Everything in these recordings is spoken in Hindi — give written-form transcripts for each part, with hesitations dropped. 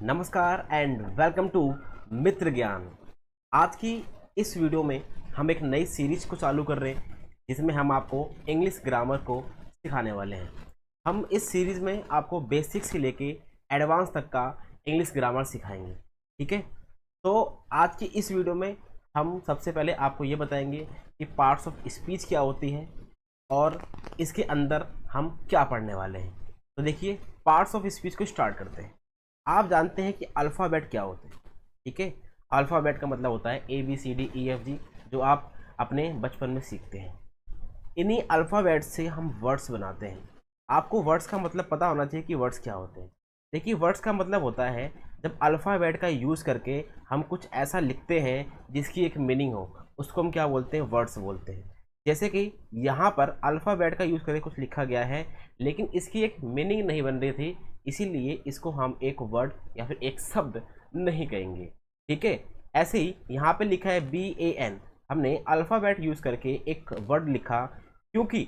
नमस्कार एंड वेलकम टू मित्र ज्ञान। आज की इस वीडियो में हम एक नई सीरीज को चालू कर रहे हैं जिसमें हम आपको इंग्लिश ग्रामर को सिखाने वाले हैं। हम इस सीरीज़ में आपको बेसिक्स से लेके एडवांस तक का इंग्लिश ग्रामर सिखाएंगे। ठीक है, तो आज की इस वीडियो में हम सबसे पहले आपको ये बताएंगे कि पार्ट्स ऑफ स्पीच क्या होती है और इसके अंदर हम क्या पढ़ने वाले हैं। तो देखिए, पार्ट्स ऑफ स्पीच को स्टार्ट करते हैं। आप जानते हैं कि अल्फ़ाबेट क्या होते हैं। ठीक है, अल्फ़ाबेट का मतलब होता है ABCDEFG, जो आप अपने बचपन में सीखते हैं। इन्हीं अल्फ़ाबेट से हम वर्ड्स बनाते हैं। आपको वर्ड्स का मतलब पता होना चाहिए कि वर्ड्स क्या होते हैं। देखिए, वर्ड्स का मतलब होता है जब अल्फ़ाबेट का यूज़ करके हम कुछ ऐसा लिखते हैं जिसकी एक मीनिंग हो, उसको हम क्या बोलते हैं, वर्ड्स बोलते हैं। जैसे कि यहाँ पर अल्फ़ाबेट का यूज़ करके कुछ लिखा गया है लेकिन इसकी एक मीनिंग नहीं बन रही थी, इसीलिए इसको हम एक वर्ड या फिर एक शब्द नहीं कहेंगे। ठीक है, ऐसे ही यहाँ पे लिखा है BAN, हमने अल्फ़ाबेट यूज़ करके एक वर्ड लिखा क्योंकि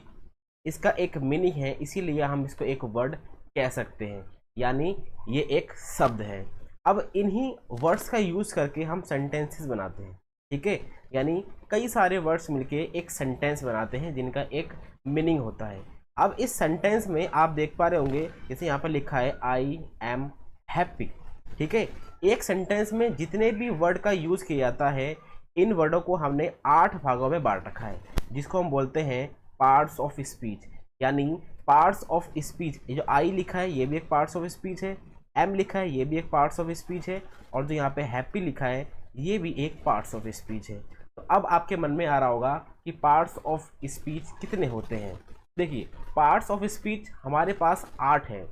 इसका एक मीनिंग है, इसीलिए हम इसको एक वर्ड कह सकते हैं, यानी ये एक शब्द है। अब इन्हीं वर्ड्स का यूज़ करके हम सेंटेंसेस बनाते हैं। ठीक है, यानी कई सारे वर्ड्स मिलके एक सेंटेंस बनाते हैं जिनका एक मीनिंग होता है। अब इस सेंटेंस में आप देख पा रहे होंगे, जैसे यहाँ पर लिखा है आई एम हैप्पी। ठीक है, एक सेंटेंस में जितने भी वर्ड का यूज़ किया जाता है, इन वर्डों को हमने 8 भागों में बांट रखा है, जिसको हम बोलते हैं पार्ट्स ऑफ स्पीच। यानी पार्ट्स ऑफ स्पीच, ये जो आई लिखा है ये भी एक पार्ट्स ऑफ स्पीच है, एम लिखा है ये भी एक पार्ट्स ऑफ स्पीच है, और जो यहाँ पे हैप्पी लिखा है ये भी एक पार्ट्स ऑफ स्पीच है। तो अब आपके मन में आ रहा होगा कि पार्ट्स ऑफ स्पीच कितने होते हैं। देखिए, पार्ट्स ऑफ स्पीच हमारे पास 8 हैं।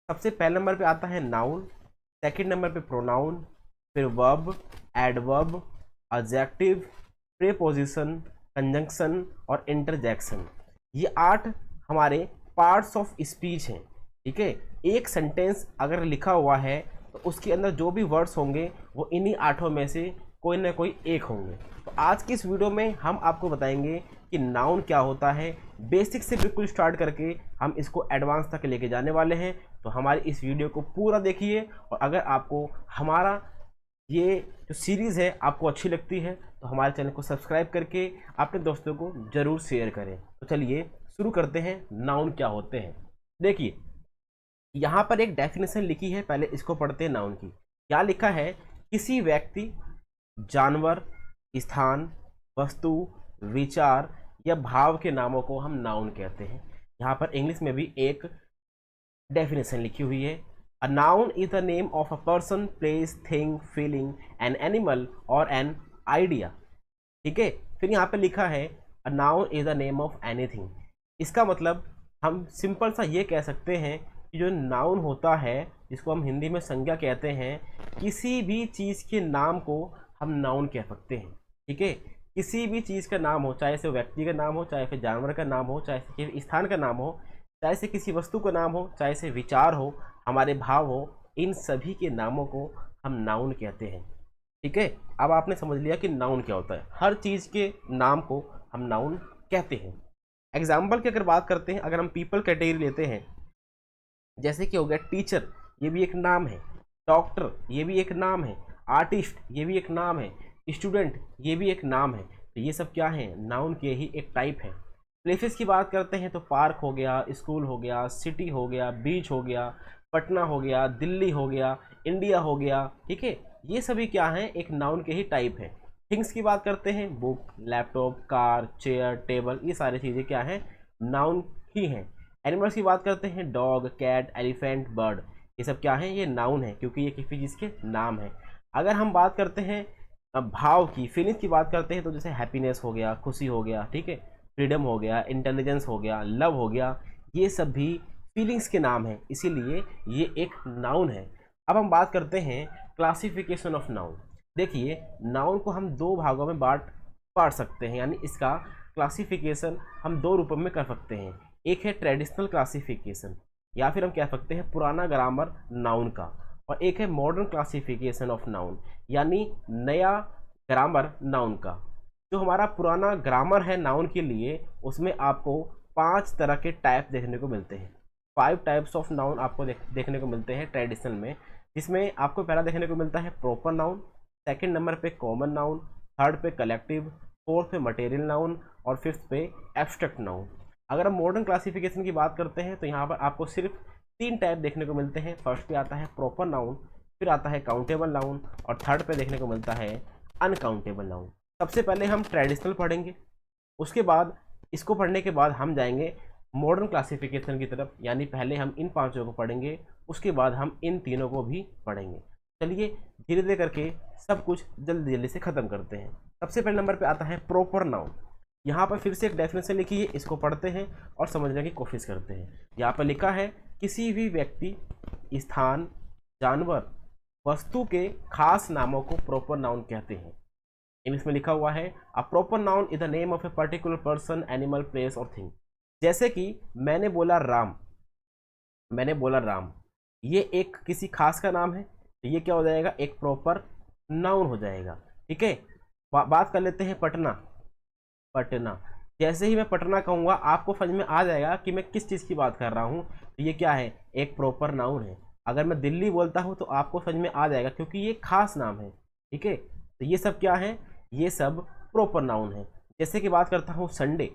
सबसे पहले नंबर पे आता है नाउन, सेकंड नंबर पे प्रोनाउन, फिर verb, adverb, adjective, preposition, conjunction और इंटरजेक्शन। ये 8 हमारे पार्ट्स ऑफ स्पीच हैं। ठीक है, एक सेंटेंस अगर लिखा हुआ है तो उसके अंदर जो भी वर्ड्स होंगे वो इन्हीं 8 में से कोई ना कोई एक होंगे। तो आज की इस वीडियो में हम आपको बताएंगे कि नाउन क्या होता है, बेसिक से बिल्कुल स्टार्ट करके हम इसको एडवांस तक लेके जाने वाले हैं। तो हमारी इस वीडियो को पूरा देखिए, और अगर आपको हमारा ये जो सीरीज़ है आपको अच्छी लगती है तो हमारे चैनल को सब्सक्राइब करके अपने दोस्तों को ज़रूर शेयर करें। तो चलिए शुरू करते हैं, नाउन क्या होते हैं। देखिए, यहाँ पर एक डेफिनेशन लिखी है, पहले इसको पढ़ते हैं नाउन की। क्या लिखा है, किसी व्यक्ति, जानवर, स्थान, वस्तु, विचार या भाव के नामों को हम नाउन कहते हैं। यहाँ पर इंग्लिश में भी एक डेफिनेशन लिखी हुई है, a noun is the name of a person, place, thing, feeling, an animal और एन आइडिया। ठीक है, फिर यहाँ पे लिखा है a noun is the name of anything. इसका मतलब हम सिंपल सा ये कह सकते हैं कि जो नाउन होता है, जिसको हम हिंदी में संज्ञा कहते हैं, किसी भी चीज़ के नाम को हम नाउन कह सकते हैं। ठीक है, किसी भी चीज़ का नाम हो, चाहे से व्यक्ति का नाम हो, चाहे फिर जानवर का नाम हो, चाहे से किसी स्थान का नाम हो, चाहे से किसी वस्तु का नाम हो, चाहे से विचार हो, हमारे भाव हो, इन सभी के नामों को हम नाउन कहते हैं। ठीक है, अब आपने समझ लिया कि नाउन क्या होता है। हर चीज़ के नाम को हम नाउन कहते हैं। एग्जाम्पल की अगर बात करते हैं, अगर हम पीपल कैटेगरी लेते हैं, जैसे कि हो गया टीचर, ये भी एक नाम है, डॉक्टर ये भी एक नाम है, आर्टिस्ट ये भी एक नाम है, स्टूडेंट ये भी एक नाम है। तो ये सब क्या है, नाउन के ही एक टाइप है। प्लेसेस की बात करते हैं तो पार्क हो गया, स्कूल हो गया, सिटी हो गया, बीच हो गया, पटना हो गया, दिल्ली हो गया, इंडिया हो गया। ठीक है, ये सभी क्या हैं, एक नाउन के ही टाइप है। थिंग्स की बात करते हैं, book, laptop, car, chair, table, ये सारी चीज़ें क्या हैं, नाउन ही हैं। एनिमल्स की बात करते हैं, डॉग, कैट, एलिफेंट, बर्ड, ये सब क्या हैं, ये नाउन है क्योंकि ये किसी चीज़ के नाम है। अगर हम बात करते हैं भाव की, फीलिंग्स की बात करते हैं, तो जैसे हैप्पीनेस हो गया, खुशी हो गया, ठीक है, फ्रीडम हो गया, इंटेलिजेंस हो गया, लव हो गया, ये सब भी फीलिंग्स के नाम हैं, इसीलिए ये एक नाउन है। अब हम बात करते हैं क्लासिफिकेशन ऑफ नाउन। देखिए, नाउन को हम 2 भागों में बांट सकते हैं, यानी इसका क्लासिफिकेशन हम 2 रूपों में कर सकते हैं। एक है ट्रेडिशनल क्लासिफिकेशन, या फिर हम कह सकते हैं पुराना ग्रामर नाउन का, और एक है मॉडर्न क्लासिफिकेशन ऑफ नाउन, यानी नया ग्रामर नाउन का। जो हमारा पुराना ग्रामर है नाउन के लिए, उसमें आपको 5 तरह के टाइप देखने को मिलते हैं। 5 टाइप्स ऑफ नाउन आपको देखने को मिलते हैं ट्रेडिशनल में। जिसमें आपको पहला देखने को मिलता है प्रॉपर नाउन, सेकंड नंबर पे कॉमन नाउन, थर्ड पे कलेक्टिव, फोर्थ पे मटेरियल नाउन और फिफ्थ पे एब्स्ट्रैक्ट नाउन। अगर हम मॉडर्न क्लासिफिकेशन की बात करते हैं तो यहाँ पर आपको सिर्फ 3 टाइप देखने को मिलते हैं। फर्स्ट पे आता है प्रॉपर नाउन, फिर आता है काउंटेबल नाउन और थर्ड पे देखने को मिलता है अनकाउंटेबल नाउन। सबसे पहले हम ट्रेडिशनल पढ़ेंगे, उसके बाद इसको पढ़ने के बाद हम जाएंगे मॉडर्न क्लासिफिकेशन की तरफ, यानी पहले हम इन 5 को पढ़ेंगे, उसके बाद हम इन 3 को भी पढ़ेंगे। चलिए धीरे धीरे करके सब कुछ जल्दी जल्दी से ख़त्म करते हैं। सबसे पहले नंबर पे आता है प्रॉपर नाउन। यहाँ पर फिर से एक डेफिनेशन लिखी है, इसको पढ़ते हैं और समझने की कोशिश करते हैं। यहाँ पर लिखा है किसी भी व्यक्ति, स्थान, जानवर, वस्तु के खास नामों को प्रॉपर नाउन कहते हैं। इंग्लिश में लिखा हुआ है a proper noun is the name of a particular person, animal, place और थिंग। जैसे कि मैंने बोला राम, ये एक किसी खास का नाम है, तो ये क्या हो जाएगा, एक प्रॉपर नाउन हो जाएगा। ठीक है, बात कर लेते हैं पटना। जैसे ही मैं पटना कहूँगा आपको समझ में आ जाएगा कि मैं किस चीज़ की बात कर रहा हूँ, तो ये क्या है, एक प्रॉपर नाउन है। अगर मैं दिल्ली बोलता हूँ तो आपको समझ में आ जाएगा क्योंकि ये खास नाम है। ठीक है, तो ये सब क्या है, ये सब प्रॉपर नाउन है। जैसे कि बात करता हूँ संडे,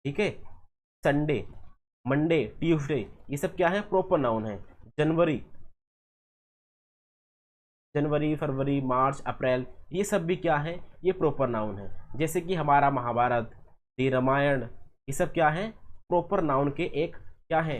ठीक है, संडे, मंडे, ट्यूसडे, ये सब क्या है, प्रॉपर नाउन है। जनवरी, फरवरी, मार्च, अप्रैल, ये सब भी क्या है, ये प्रॉपर नाउन है। जैसे कि हमारा महाभारत, दी रामायण, ये सब क्या है, प्रॉपर नाउन के एक क्या है,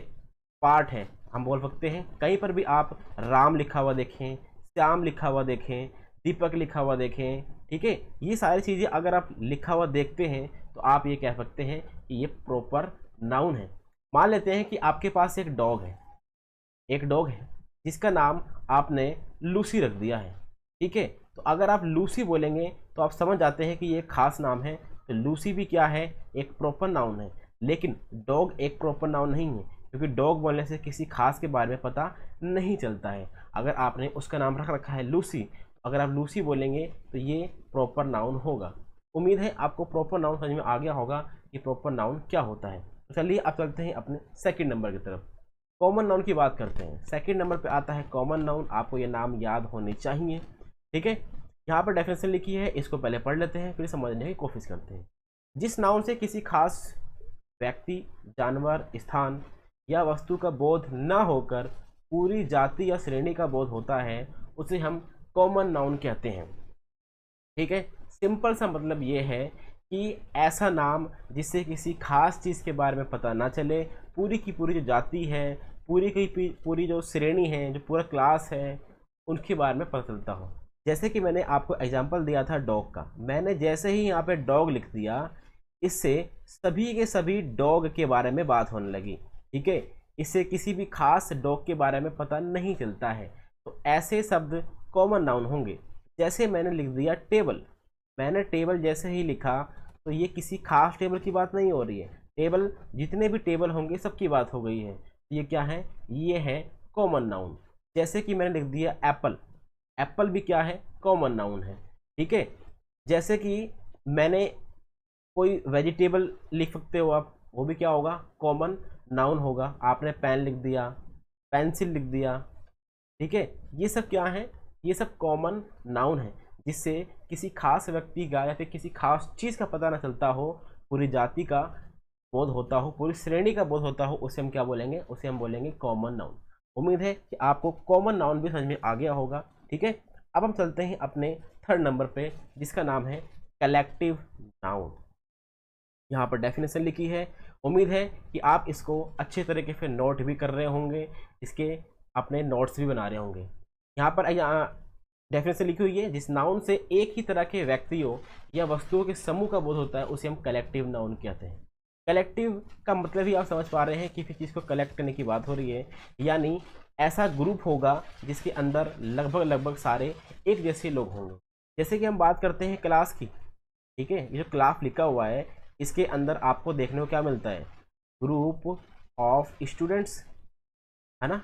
पार्ट है, हम बोल सकते हैं। कहीं पर भी आप राम लिखा हुआ देखें, श्याम लिखा हुआ देखें, दीपक लिखा हुआ देखें, ठीक है, ये सारी चीज़ें अगर आप लिखा हुआ देखते हैं तो आप ये कह सकते हैं कि ये प्रॉपर नाउन है। मान लेते हैं कि आपके पास एक डॉग है जिसका नाम आपने लूसी रख दिया है। ठीक है, तो अगर आप लूसी बोलेंगे तो आप समझ जाते हैं कि ये खास नाम है, तो लूसी भी क्या है, एक प्रॉपर नाउन है। लेकिन डॉग एक प्रॉपर नाउन नहीं है, क्योंकि डॉग बोलने से किसी खास के बारे में पता नहीं चलता है। अगर आपने उसका नाम रख रखा है लूसी, अगर आप लूसी बोलेंगे तो ये प्रॉपर नाउन होगा। उम्मीद है आपको प्रॉपर नाउन समझ में आ गया होगा कि प्रॉपर नाउन क्या होता है। तो चलिए अब चलते हैं अपने सेकंड नंबर की तरफ, कॉमन नाउन की बात करते हैं। सेकंड नंबर पे आता है कॉमन नाउन। आपको ये नाम याद होने चाहिए। ठीक है, यहाँ पर डेफिनेशन लिखी है, इसको पहले पढ़ लेते हैं फिर समझने की कोशिश करते हैं। जिस नाउन से किसी खास व्यक्ति, जानवर, स्थान या वस्तु का बोध न होकर पूरी जाति या श्रेणी का बोध होता है, उसे हम कॉमन नाउन कहते हैं। ठीक है, सिंपल सा मतलब ये है कि ऐसा नाम जिससे किसी खास चीज़ के बारे में पता ना चले, पूरी की पूरी जो जाति है, पूरी की पूरी जो श्रेणी है, जो पूरा क्लास है, उनके बारे में पता चलता हो। जैसे कि मैंने आपको एग्जांपल दिया था डॉग का, मैंने जैसे ही यहाँ पे डॉग लिख दिया, इससे सभी के सभी डॉग के बारे में बात होने लगी। ठीक है, इससे किसी भी खास डॉग के बारे में पता नहीं चलता है। तो ऐसे शब्द कॉमन नाउन होंगे। जैसे मैंने लिख दिया टेबल, मैंने टेबल जैसे ही लिखा तो ये किसी खास टेबल की बात नहीं हो रही है, टेबल जितने भी टेबल होंगे सबकी बात हो गई है। ये क्या है, ये है कॉमन नाउन। जैसे कि मैंने लिख दिया एप्पल, एप्पल भी क्या है, कॉमन नाउन है। ठीक है, जैसे कि मैंने कोई वेजिटेबल लिख सकते हो आप, वो भी क्या होगा, कॉमन नाउन होगा। आपने पेन लिख दिया, पेंसिल लिख दिया। ठीक है, ये सब क्या है, ये सब कॉमन नाउन है, जिससे किसी खास व्यक्ति का या फिर किसी खास चीज़ का पता ना चलता हो, पूरी जाति का बोध होता हो, पूरी श्रेणी का बोध होता हो, उसे हम क्या बोलेंगे, उसे हम बोलेंगे कॉमन नाउन। उम्मीद है कि आपको कॉमन नाउन भी समझ में आ गया होगा। ठीक है, अब हम चलते हैं अपने थर्ड नंबर पे, जिसका नाम है कलेक्टिव नाउन। यहाँ पर डेफिनेशन लिखी है, उम्मीद है कि आप इसको अच्छे तरीके से नोट भी कर रहे होंगे, इसके अपने नोट्स भी बना रहे होंगे। यहाँ पर डेफिनेशन लिखी हुई है, जिस नाउन से एक ही तरह के व्यक्तियों या वस्तुओं के समूह का बोध होता है, उसे हम कलेक्टिव नाउन कहते हैं। कलेक्टिव का मतलब ही आप समझ पा रहे हैं कि किसी चीज़ को कलेक्ट करने की बात हो रही है, यानी ऐसा ग्रुप होगा जिसके अंदर लगभग सारे एक जैसे लोग होंगे। जैसे कि हम बात करते हैं क्लास की। ठीक है, ये जो क्लास लिखा हुआ है, इसके अंदर आपको देखने को क्या मिलता है, ग्रुप ऑफ स्टूडेंट्स, है ना,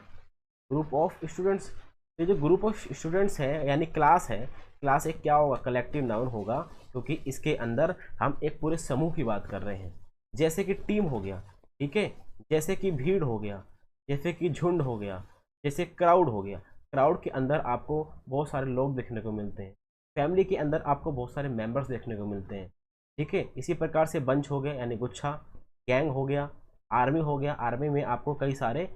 ग्रुप ऑफ स्टूडेंट्स। ये जो ग्रुप ऑफ स्टूडेंट्स है यानी क्लास है, क्लास एक क्या होगा, कलेक्टिव नाउन होगा, क्योंकि इसके अंदर हम एक पूरे समूह की बात कर रहे हैं। जैसे कि टीम हो गया, ठीक है, जैसे कि भीड़ हो गया, जैसे कि झुंड हो गया, जैसे क्राउड हो गया। क्राउड के अंदर आपको बहुत सारे लोग देखने को मिलते हैं, फैमिली के अंदर आपको बहुत सारे मेंबर्स देखने को मिलते हैं, ठीक है। इसी प्रकार से बंच हो गया यानी गुच्छा, गैंग हो गया, आर्मी हो गया, आर्मी में आपको कई सारे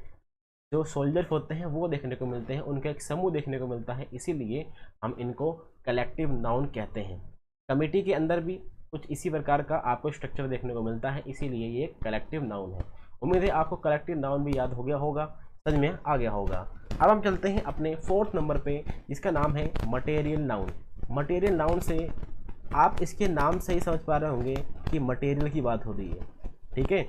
जो सोल्जर्स होते हैं वो देखने को मिलते हैं, उनका एक समूह देखने को मिलता है, इसीलिए हम इनको कलेक्टिव नाउन कहते हैं। कमेटी के अंदर भी कुछ इसी प्रकार का आपको स्ट्रक्चर देखने को मिलता है, इसीलिए ये कलेक्टिव नाउन है। उम्मीद है आपको कलेक्टिव नाउन भी याद हो गया होगा, समझ में आ गया होगा। अब हम चलते हैं अपने 4th नंबर पे, जिसका नाम है मटेरियल नाउन। मटेरियल नाउन से आप इसके नाम से ही समझ पा रहे होंगे कि मटेरियल की बात हो रही है, ठीक है।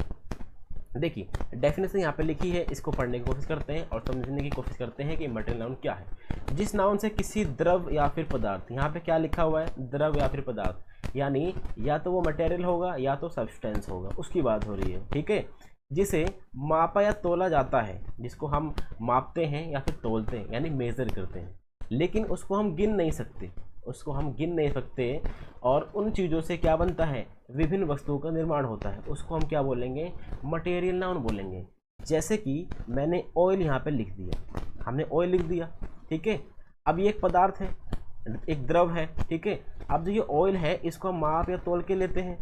देखिए डेफिनेशन यहाँ पे लिखी है, इसको पढ़ने की कोशिश करते हैं और समझने की कोशिश करते हैं कि मटेरियल नाउन क्या है। जिस नाउन से किसी द्रव या फिर पदार्थ, यहाँ पे क्या लिखा हुआ है, द्रव या फिर पदार्थ, यानी या तो वो मटेरियल होगा या तो सब्सटेंस होगा, उसकी बात हो रही है, ठीक है। जिसे मापा या तोला जाता है, जिसको हम मापते हैं या फिर तोलते हैं यानी मेज़र करते हैं, लेकिन उसको हम गिन नहीं सकते, उसको हम गिन नहीं सकते। और उन चीज़ों से क्या बनता है, विभिन्न वस्तुओं का निर्माण होता है, उसको हम क्या बोलेंगे, मटेरियल नाउन बोलेंगे। जैसे कि मैंने ऑयल यहाँ पे लिख दिया, हमने ऑयल लिख दिया, ठीक है। अब ये एक पदार्थ है, एक द्रव है, ठीक है। अब जो ये ऑयल है इसको हम माप या तोल के लेते हैं,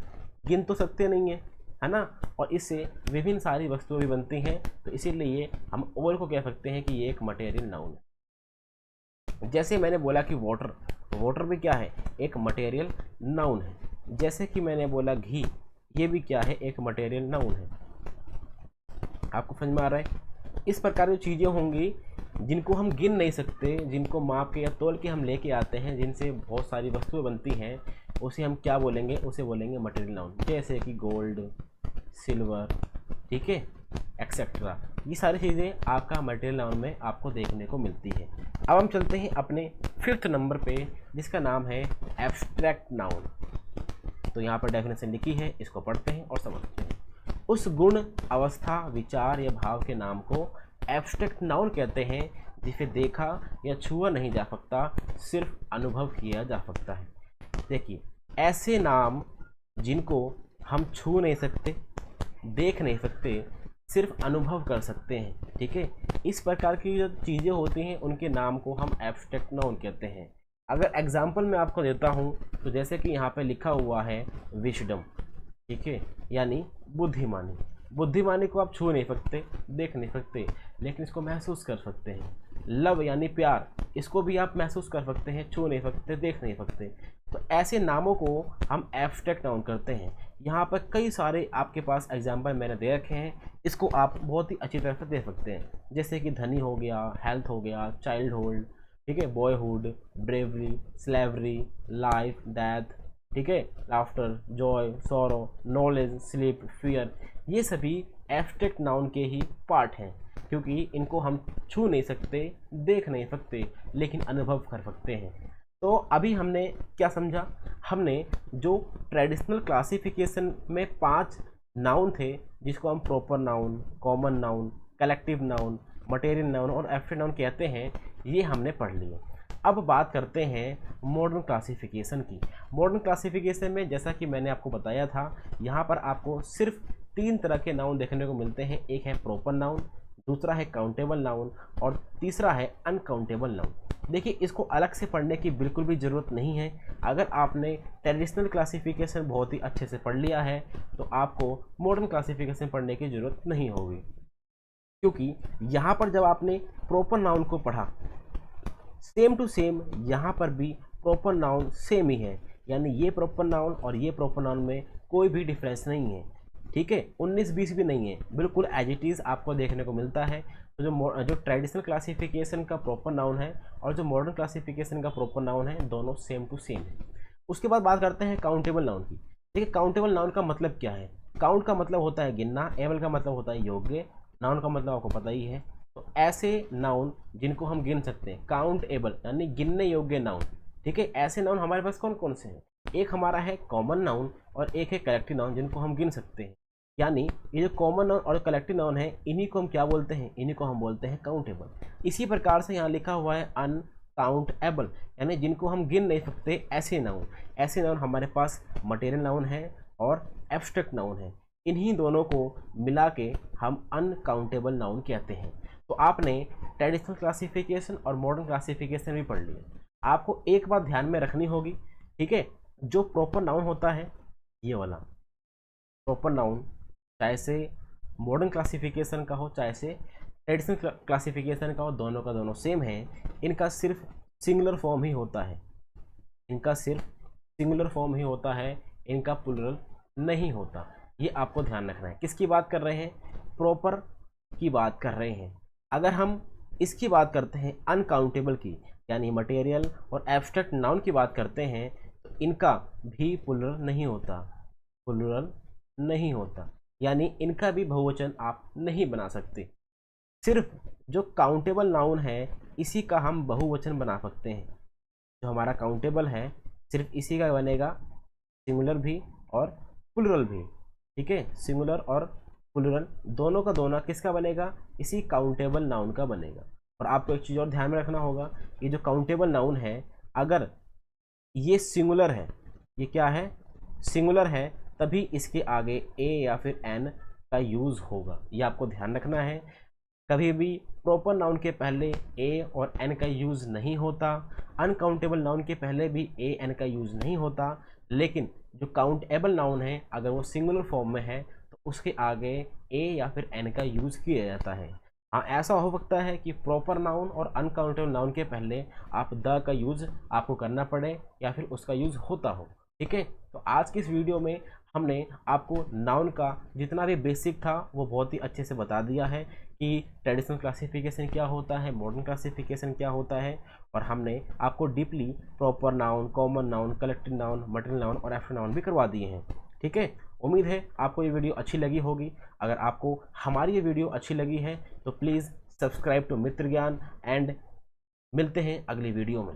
गिन तो सकते नहीं है ना। और इससे विभिन्न सारी वस्तुएं भी बनती हैं, तो इसीलिए हम ऑयल को कह सकते हैं कि ये एक मटेरियल नाउन है। जैसे मैंने बोला कि वाटर, वाटर भी क्या है, एक मटेरियल नाउन है। जैसे कि मैंने बोला घी, ये भी क्या है, एक मटेरियल नाउन है। आपको समझ में आ रहा है। इस प्रकार की चीज़ें होंगी जिनको हम गिन नहीं सकते, जिनको माप के या तोल के हम लेके आते हैं, जिनसे बहुत सारी वस्तुएं बनती हैं, उसे हम क्या बोलेंगे, उसे बोलेंगे मटेरियल नाउन। जैसे कि गोल्ड, सिल्वर, ठीक है, एक्सेट्रा, ये सारी चीज़ें आपका मटेरियल नाउन में आपको देखने को मिलती है। अब हम चलते हैं अपने 5th नंबर पे, जिसका नाम है एब्स्ट्रैक्ट नाउन। तो यहाँ पर डेफिनेशन लिखी है, इसको पढ़ते हैं और समझते हैं। उस गुण, अवस्था, विचार या भाव के नाम को एब्स्ट्रैक्ट नाउन कहते हैं जिसे देखा या छुआ नहीं जा सकता, सिर्फ अनुभव किया जा सकता है। देखिए ऐसे नाम जिनको हम छू नहीं सकते, देख नहीं सकते, सिर्फ अनुभव कर सकते हैं, ठीक है। इस प्रकार की जो चीज़ें होती हैं उनके नाम को हम एब्स्ट्रैक्ट नाउन कहते हैं। अगर एग्जाम्पल मैं आपको देता हूँ तो जैसे कि यहाँ पे लिखा हुआ है विजडम, ठीक है, यानी बुद्धिमानी। बुद्धिमानी को आप छू नहीं सकते, देख नहीं सकते, लेकिन इसको महसूस कर सकते हैं। लव यानी प्यार, इसको भी आप महसूस कर सकते हैं, छू नहीं सकते, देख नहीं सकते। तो ऐसे नामों को हम एब्स्ट्रैक्ट नाउन करते हैं। यहाँ पर कई सारे आपके पास एग्जाम्पल मैंने दे रखे हैं, इसको आप बहुत ही अच्छी तरह से दे सकते हैं। जैसे कि धनी हो गया, हेल्थ हो गया, चाइल्डहुड, ठीक है, boyhood, bravery, slavery, life, death, ठीक है, laughter, Joy, sorrow, knowledge, sleep, fear, ये सभी एब्स्ट्रैक्ट नाउन के ही पार्ट हैं, क्योंकि इनको हम छू नहीं सकते, देख नहीं सकते, लेकिन अनुभव कर सकते हैं। तो अभी हमने क्या समझा, हमने जो ट्रेडिशनल क्लासिफिकेशन में 5 नाउन थे, जिसको हम proper noun, common noun, collective noun, material noun और एब्स्ट्रैक्ट नाउन कहते हैं, ये हमने पढ़ लिए। अब बात करते हैं मॉडर्न क्लासिफिकेशन की। मॉडर्न क्लासिफिकेशन में जैसा कि मैंने आपको बताया था, यहाँ पर आपको सिर्फ 3 तरह के नाउन देखने को मिलते हैं। एक है प्रॉपर नाउन, दूसरा है काउंटेबल नाउन और तीसरा है अनकाउंटेबल नाउन। देखिए इसको अलग से पढ़ने की बिल्कुल भी ज़रूरत नहीं है। अगर आपने ट्रेडिशनल क्लासिफिकेशन बहुत ही अच्छे से पढ़ लिया है तो आपको मॉडर्न क्लासिफिकेशन पढ़ने की ज़रूरत नहीं होगी, क्योंकि यहाँ पर जब आपने प्रॉपर नाउन को पढ़ा, सेम टू सेम यहाँ पर भी प्रॉपर नाउन सेम ही है, यानी ये प्रॉपर नाउन और ये प्रॉपर नाउन में कोई भी डिफरेंस नहीं है, ठीक है, 19-20 भी नहीं है, बिल्कुल एज इट इज़ आपको देखने को मिलता है। तो जो ट्रेडिशनल क्लासिफिकेशन का प्रॉपर नाउन है और जो मॉडर्न क्लासिफिकेशन का प्रॉपर नाउन है, दोनों सेम टू सेम है। उसके बाद बात करते हैं काउंटेबल नाउन की। देखिए काउंटेबल नाउन का मतलब क्या है, काउंट का मतलब होता है गिनना, एबल का मतलब होता है योग्य, नाउन का मतलब आपको पता ही है। तो ऐसे नाउन जिनको हम गिन सकते हैं, काउंट एबल यानी गिनने योग्य नाउन, ठीक है, ऐसे नाउन हमारे पास कौन कौन से हैं, एक हमारा है कॉमन नाउन और एक है कलेक्टिव नाउन, जिनको हम गिन सकते हैं। यानी ये जो कॉमन नाउन और कलेक्टिव नाउन है, इन्हीं को हम क्या बोलते हैं, इन्हीं को हम बोलते हैं काउंटेबल। इसी प्रकार से यहाँ लिखा हुआ है अनकाउंटेबल, यानी जिनको हम गिन नहीं सकते, ऐसे नाउन। ऐसे नाउन हमारे पास मटेरियल नाउन है और एब्स्ट्रैक्ट नाउन है, इन्हीं दोनों को मिला के हम अनकाउंटेबल नाउन कहते हैं। तो आपने ट्रेडिशनल क्लासिफिकेशन और मॉडर्न क्लासिफिकेशन भी पढ़ लिया। आपको एक बात ध्यान में रखनी होगी, ठीक है, जो प्रॉपर नाउन होता है ये वाला प्रॉपर नाउन, चाहे से मॉडर्न क्लासिफिकेशन का हो चाहे से ट्रेडिशनल क्लासिफिकेशन का हो, दोनों का दोनों सेम है। इनका सिर्फ सिंगुलर फॉर्म ही होता है, इनका सिर्फ सिंगुलर फॉर्म ही होता है, इनका प्लूरल नहीं होता। ये आपको ध्यान रखना है। किसकी बात कर रहे हैं? प्रॉपर की बात कर रहे हैं। अगर हम इसकी बात करते हैं अनकाउंटेबल की, यानी मटेरियल और एब्स्ट्रैक्ट नाउन की बात करते हैं, तो इनका भी प्लूरल नहीं होता, प्लूरल नहीं होता, यानी इनका भी बहुवचन आप नहीं बना सकते। सिर्फ जो काउंटेबल नाउन है इसी का हम बहुवचन बना सकते हैं। जो हमारा काउंटेबल है सिर्फ इसी का बनेगा सिंगुलर भी और प्लूरल भी, ठीक है। सिंगुलर और प्लूरल दोनों का दोनों किसका बनेगा? इसी काउंटेबल नाउन का बनेगा। और आपको एक चीज़ और ध्यान में रखना होगा, ये जो काउंटेबल नाउन है अगर ये सिंगुलर है, ये क्या है? सिंगुलर है, तभी इसके आगे ए या फिर एन का यूज़ होगा। ये आपको ध्यान रखना है। कभी भी प्रॉपर नाउन के पहले ए और एन का यूज़ नहीं होता, अनकाउंटेबल नाउन के पहले भी ए एन का यूज़ नहीं होता। लेकिन जो काउंटेबल नाउन है अगर वो सिंगुलर फॉर्म में है तो उसके आगे ए या फिर एन का यूज़ किया जाता है। हाँ, ऐसा हो सकता है कि प्रॉपर नाउन और अनकाउंटेबल नाउन के पहले आप द का यूज़ आपको करना पड़े या फिर उसका यूज़ होता हो, ठीक है। तो आज की इस वीडियो में हमने आपको नाउन का जितना भी बेसिक था वो बहुत ही अच्छे से बता दिया है कि ट्रेडिशनल क्लासिफिकेशन क्या होता है, मॉडर्न क्लासिफिकेशन क्या होता है, और हमने आपको deeply proper noun, common noun, collective noun, material noun और एब्स्ट्रैक्ट नाउन भी करवा दिए हैं, ठीक है। उम्मीद है आपको ये वीडियो अच्छी लगी होगी। अगर आपको हमारी ये वीडियो अच्छी लगी है तो प्लीज़ सब्सक्राइब टू मित्र ज्ञान एंड मिलते हैं अगली वीडियो में।